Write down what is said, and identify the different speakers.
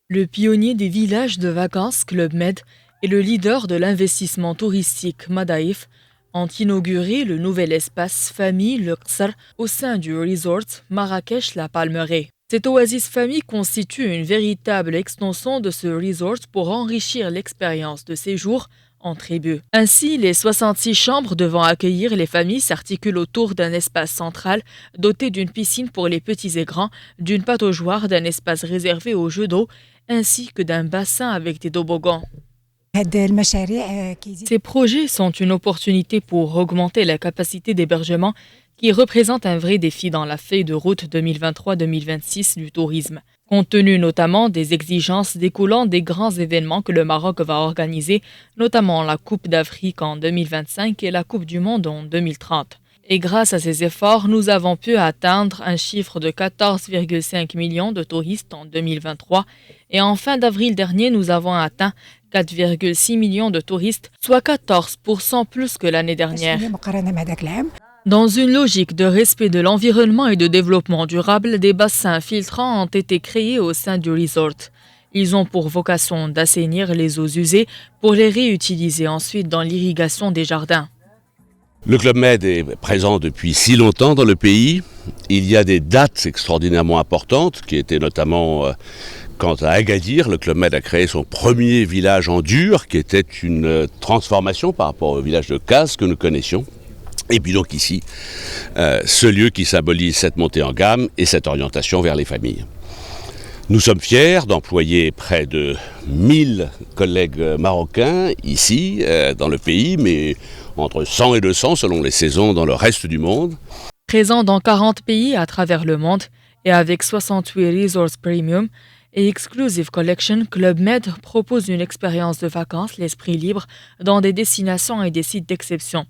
Speaker 1: Le pionnier des villages de vacances Club Med et le leader de l'investissement touristique Madaif ont inauguré le nouvel espace famille Le Qsar au sein du resort Marrakech-La Palmeraie. Cette oasis famille constitue une véritable extension de ce resort pour enrichir l'expérience de séjour en tribu. Ainsi, les 66 chambres devant accueillir les familles s'articulent autour d'un espace central doté d'une piscine pour les petits et grands, d'une pataugeoire, d'un espace réservé aux jeux d'eau, ainsi que d'un bassin avec des toboggans. Ces projets sont une opportunité pour augmenter la capacité d'hébergement qui représente un vrai défi dans la feuille de route 2023-2026 du tourisme, compte tenu notamment des exigences découlant des grands événements que le Maroc va organiser, notamment la Coupe d'Afrique en 2025 et la Coupe du Monde en 2030. Et grâce à ces efforts, nous avons pu atteindre un chiffre de 14,5 millions de touristes en 2023 et en fin d'avril dernier, nous avons atteint 4,6 millions de touristes, soit 14% plus que l'année dernière. Dans une logique de respect de l'environnement et de développement durable, des bassins filtrants ont été créés au sein du resort. Ils ont pour vocation d'assainir les eaux usées pour les réutiliser ensuite dans l'irrigation des jardins.
Speaker 2: Le Club Med est présent depuis si longtemps dans le pays. Il y a des dates extraordinairement importantes qui étaient notamment quant à Agadir. Le Club Med a créé son premier village en dur qui était une transformation par rapport au village de Kaz que nous connaissions. Et puis donc ici, ce lieu qui symbolise cette montée en gamme et cette orientation vers les familles. Nous sommes fiers d'employer près de 1000 collègues marocains ici, dans le pays, mais entre 100 et 200 selon les saisons dans le reste du monde.
Speaker 1: Présent dans 40 pays à travers le monde et avec 68 resorts premium et Exclusive Collection, Club Med propose une expérience de vacances l'esprit libre dans des destinations et des sites d'exception.